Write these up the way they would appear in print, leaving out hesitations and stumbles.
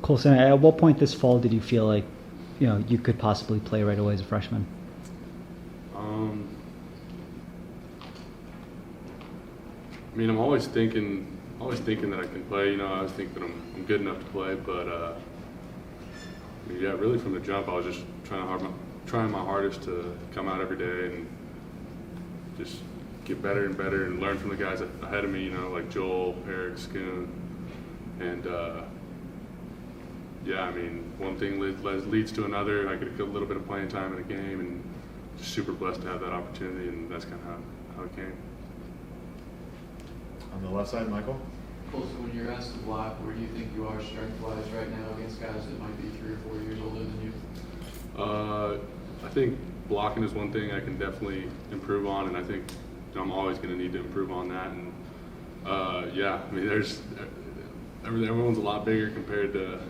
Colston, at what point this fall did you feel like, you could possibly play right away as a freshman? I mean, I'm always thinking that I can play. I always think that I'm good enough to play. But I mean, yeah, really from the jump, I was just trying my hardest to come out every day and just get better and better and learn from the guys ahead of me. Like Joel, Eric, Schoon, and yeah, I mean, one thing leads to another. I get a little bit of playing time in a game, and just super blessed to have that opportunity, and that's kind of how it came. On the left side, Michael? Colston, when you're asked to block, where do you think you are strength-wise right now against guys that might be 3 or 4 years older than you? I think blocking is one thing I can definitely improve on, and I think I'm always going to need to improve on that. And yeah, I mean, everyone's a lot bigger compared to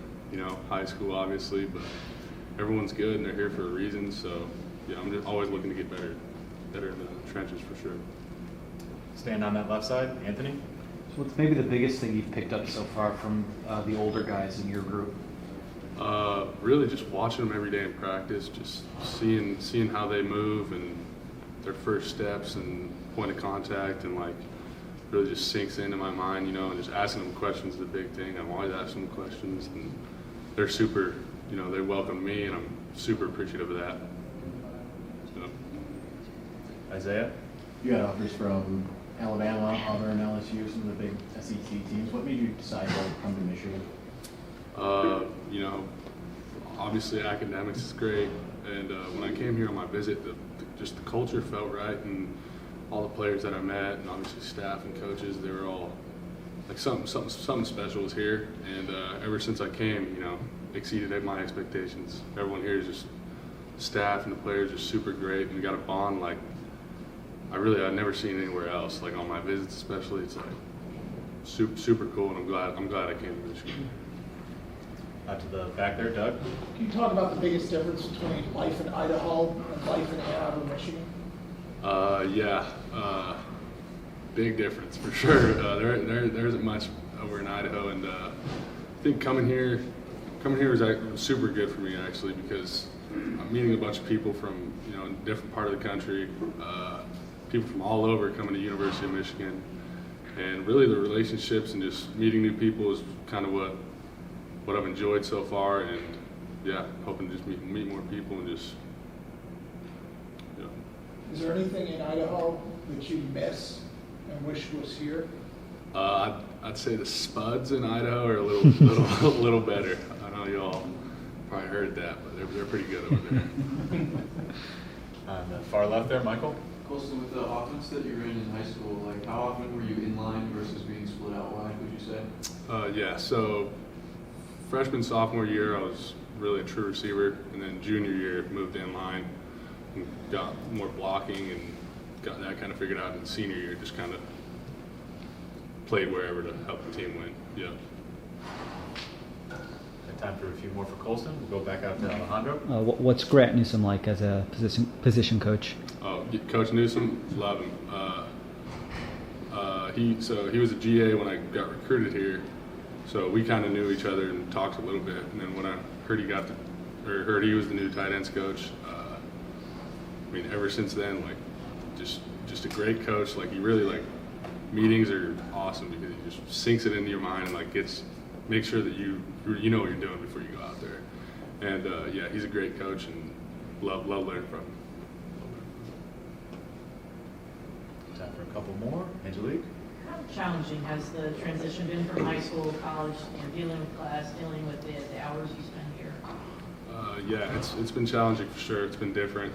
high school, obviously, but everyone's good and they're here for a reason. So yeah, I'm just always looking to get better in the trenches for sure. Stand on that left side, Anthony. So what's maybe the biggest thing you've picked up so far from the older guys in your group? Really just watching them every day in practice, just seeing how they move and their first steps and point of contact, and like really just sinks into my mind, and just asking them questions is the big thing. I'm always asking them questions, and they're super, they welcome me, and I'm super appreciative of that. So. Isaiah? You had offers from Alabama, Auburn, LSU, some of the big SEC teams. What made you decide to come to Michigan? Obviously academics is great, and when I came here on my visit, just the culture felt right, and all the players that I met, and obviously staff and coaches, they were all like something special was here, and ever since I came, exceeded my expectations. Everyone here is just staff and the players are super great, and we got a bond like I've never seen anywhere else. Like on my visits, especially, it's like super cool, and I'm glad I came to Michigan. Out to the back there, Doug. Can you talk about the biggest difference between life in Idaho and life in Ann Arbor, Michigan? Big difference for sure. There isn't much over in Idaho, and I think coming here was super good for me actually, because I'm meeting a bunch of people from a different part of the country, people from all over coming to University of Michigan, and really the relationships and just meeting new people is kind of what I've enjoyed so far, and yeah, hoping to just meet more people and just. Is there anything in Idaho that you miss and wish was here? I'd say the spuds in Idaho are a little better. I know y'all probably heard that, but they're pretty good over there. On the far left there, Michael. Colston, with the offense that you ran in high school, like how often were you in line versus being split out wide, would you say? Yeah, so freshman, sophomore year, I was really a true receiver, and then junior year, moved in line and got more blocking and got that kind of figured out. And senior year, just kind of played wherever to help the team win. Yeah. And time for a few more for Colston. We'll go back out to Alejandro. What's Grant Newsom like as a position coach? Oh, Coach Newsom, love him. He was a GA when I got recruited here, so we kind of knew each other and talked a little bit. And then when I heard he was the new tight ends coach, I mean, ever since then, like, just a great coach. Like, he really meetings are awesome because he just sinks it into your mind and makes sure that you know what you're doing before you go out there. And yeah, he's a great coach, and love learning from him. Time for a couple more. Angelique. How challenging has the transition been from high school to college, dealing with class, dealing with the hours you spend here? Yeah, it's been challenging for sure. It's been different,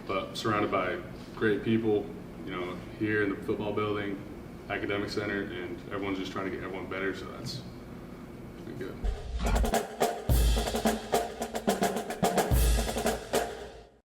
but surrounded by great people, here in the football building, academic center, and everyone's just trying to get everyone better, so that's been good.